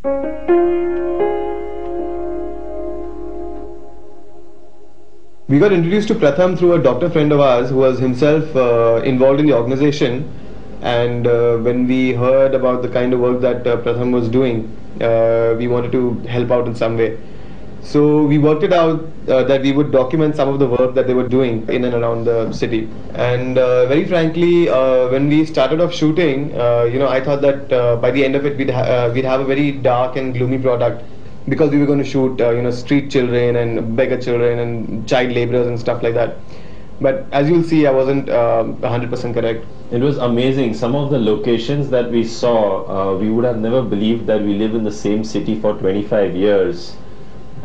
We got introduced to Pratham through a doctor friend of ours who was himself involved in the organization, and when we heard about the kind of work that Pratham was doing, we wanted to help out in some way. So we worked it out that we would document some of the work that they were doing in and around the city. And very frankly, when we started off shooting, I thought that by the end of it we'd have a very dark and gloomy product, because we were going to shoot street children and beggar children and child laborers and stuff like that. But as you'll see, I wasn't 100% correct. It was amazing. Some of the locations that we saw, we would have never believed that we live in the same city for 25 years.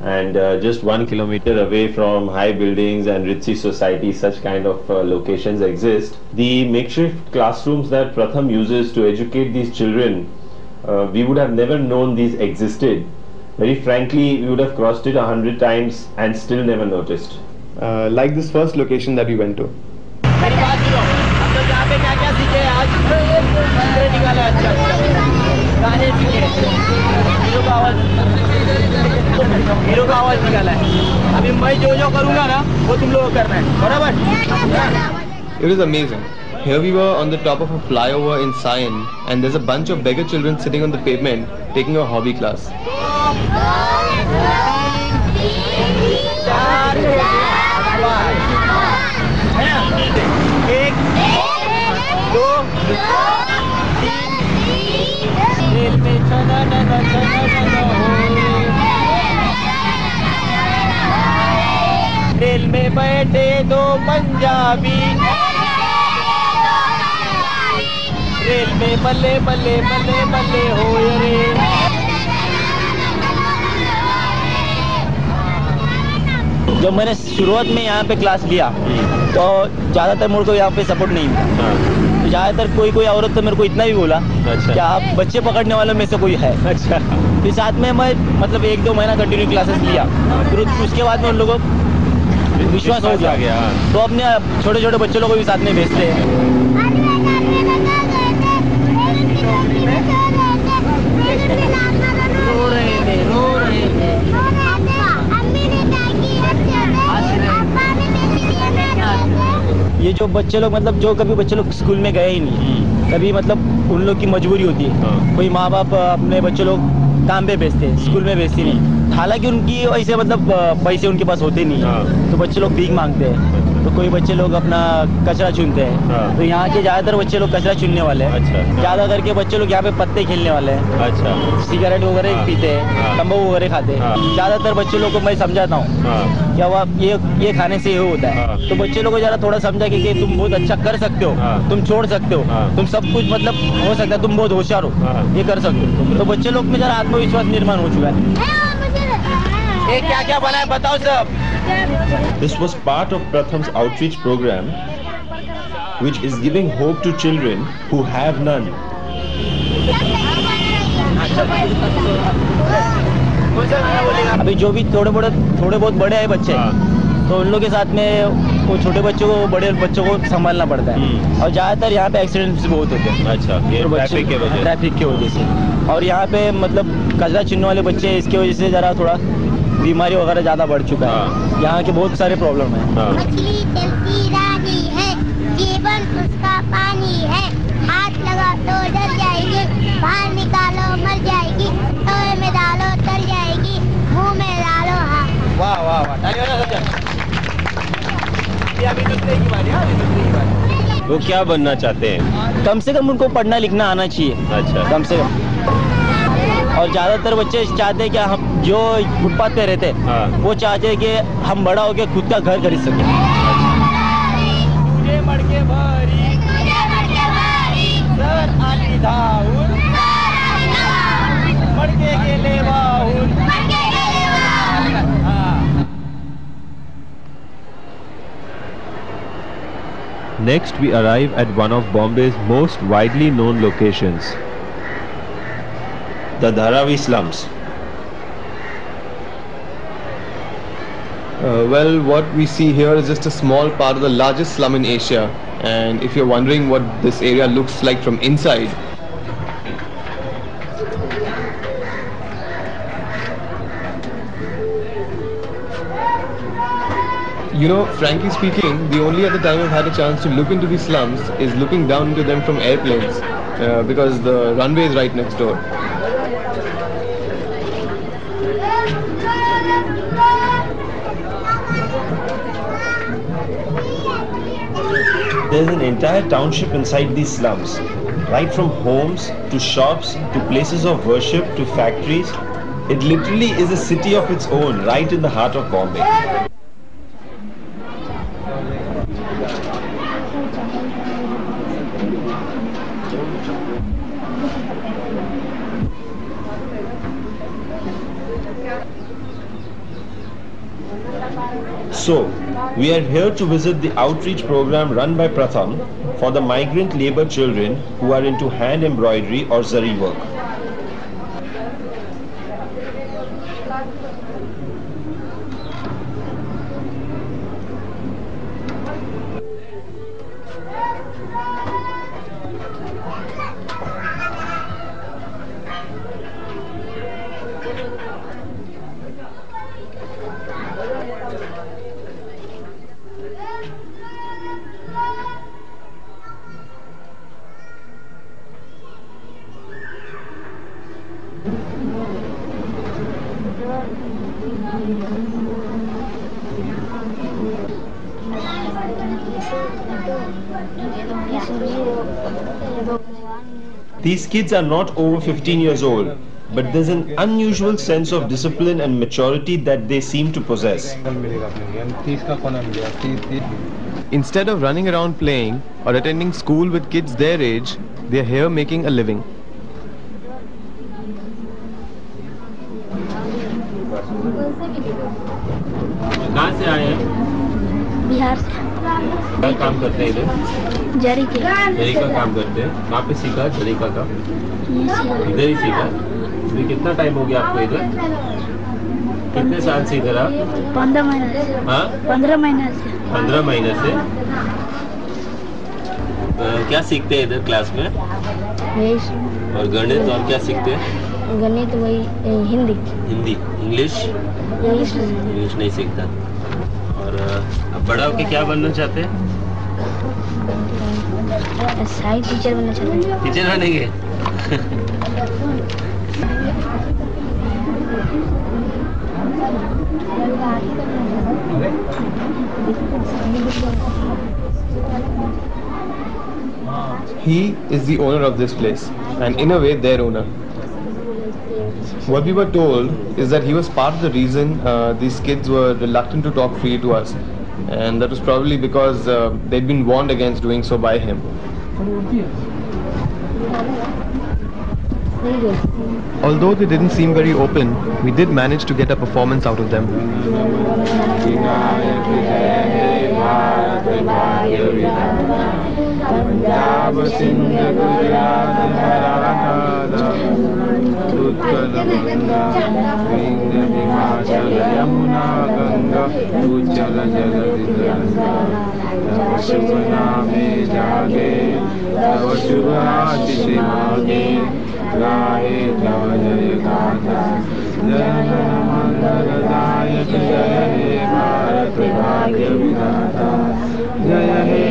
And just 1 kilometer away from high buildings and ritzy society, such kind of locations exist. The makeshift classrooms that Pratham uses to educate these children, we would have never known these existed. Very frankly, we would have crossed it 100 times and still never noticed. Like this first location that we went to. Hero का आवाज निकाला है। अभी मैं जो करूँगा ना वो तुम लोग करना है, बराबर? It was amazing. Here we were on the top of a flyover in Sion, and there's a bunch of beggar children sitting on the pavement taking a hobby class. Rail में बैठे दो पंजाबी, रेल में बल्ले बल्ले बल्ले बल्ले हो रे। जब मैंने शुरुआत में यहाँ पे क्लास लिया तो ज़्यादातर मेरे को यहाँ पे सपोर्ट नहीं मिला। तो ज़्यादातर कोई औरत तो मेरे को इतना भी बोला कि आप बच्चे पकड़ने वालों में से कोई है। अच्छा। फिर साथ में मैं मतलब 1-2 महीना कंटिन्यू क्लासेस लिया, फिर उसके बाद में उन लोगों को विश्वास हो गया। तो अपने छोटे छोटे बच्चों लोगों को भी साथ में भेजते हैं। ये जो बच्चे लोग मतलब जो कभी बच्चे लोग स्कूल में गए ही नहीं, कभी मतलब उन लोग की मजबूरी होती है, कोई माँ बाप अपने बच्चे लोग काम पे भेजते हैं, स्कूल में भेजते नहीं। हालांकि उनकी ऐसे मतलब पैसे उनके पास होते नहीं, तो बच्चे लोग भीख मांगते हैं। तो कोई बच्चे लोग अपना कचरा चुनते हैं। तो यहाँ के ज़्यादातर बच्चे लोग कचरा चुनने वाले हैं। अच्छा। ज़्यादा करके बच्चे लोग यहाँ पे पत्ते खेलने वाले हैं। अच्छा। सिगरेट वगैरह पीते हैं, तंबाकू वगैरह खाते हैं। ज़्यादातर बच्चे लोग को मैं समझाता हूँ क्या वह ये खाने से ये होता है। तो बच्चे लोग को ज़रा थोड़ा समझा कि तुम बहुत अच्छा कर सकते हो, तुम छोड़ सकते हो, तुम सब कुछ मतलब हो सकता है, तुम बहुत होशियार हो, ये कर सकते हो। तो बच्चे लोग में ज़रा आत्मविश्वास निर्माण हो चुका है। ये क्या क्या बना है बताओ सब। This was part of Pratham's outreach program, which is giving hope to children who have none. अभी जो भी थोड़े बहुत बड़े हैं बच्चे, तो उन लोग के साथ में वो छोटे बच्चों को बड़े बच्चों को संभालना पड़ता है। और ज़्यादातर यहाँ पे एक्सीडेंट्स बहुत होते हैं। अच्छा, ट्रैफिक की वजह से। और यहाँ पे मतलब कचरा चुनने वाले बच्चे, इसकी वजह से ज़रा थोड़ा बीमारी वगैरह ज़्यादा बढ़ चुका है। यहाँ के बहुत सारे प्रॉब्लम है। मछली चलती रानी है, जीवन उसका पानी है, हाथ लगा तो जल जाएगी, बाहर निकालो मर जाएगी, तवे में डालो तल जाएगी, मुंह में डालो हाँ। वाह वाह वाह, ताली बजाओ सब। ये अभी दूसरे की बारी है, दूसरे की बारी। वो क्या बनना चाहते हैं? कम से कम उनको पढ़ना लिखना आना चाहिए। अच्छा। कम से कम। और ज़्यादातर बच्चे चाहते हैं कि हम जो फुटपाथ पे रहते हैं, वो चाहते हैं कि हम बड़ा होकर खुद का घर खरीद सकें। Next, we arrive at one of Bombay's most widely known locations, the Dharavi slums. Well, what we see here is just a small part of the largest slum in Asia, and if you're wondering what this area looks like from inside, You know, frankly speaking, the only other time I've had a chance to look into the slums is looking down into them from airplanes, because the runway is right next door. There's an entire township inside these slums, right from homes to shops to places of worship to factories. It literally is a city of its own, right in the heart of Bombay. So, we are here to visit the outreach program run by Pratham for the migrant labor children who are into hand embroidery or zari work. These kids are not over 15 years old, but there's an unusual sense of discipline and maturity that they seem to possess. Instead of running around playing or attending school with kids their age, they're here making a living. कहाँ से आए हैं? बिहार से। क्या काम करते हैं इधर? जरी के। जरी का काम करते हैं। कहाँ पे सीखा जरी का काम? इधर ही सीखा। अभी कितना टाइम हो गया आपको इधर? कितने साल से इधर आप? 15 महीने से। हाँ? 15 महीने से। 15 महीने से। क्या सीखते हैं इधर क्लास में? यही। और गणित और क्या सीखते हैं? गणित वही हिंदी। हिंदी, इंग्लिश? इंग्लिश नहीं सीखता। और अब बड़ा होके क्या बनना चाहते हैं? साइंस टीचर बनना चाहते हैं। टीचर बनेंगे? He is the owner of this place, and in a way their owner. What we were told is that he was part of the reason these kids were reluctant to talk freely to us, and that was probably because they'd been warned against doing so by him. Although they didn't seem very open, we did manage to get a performance out of them. जय हे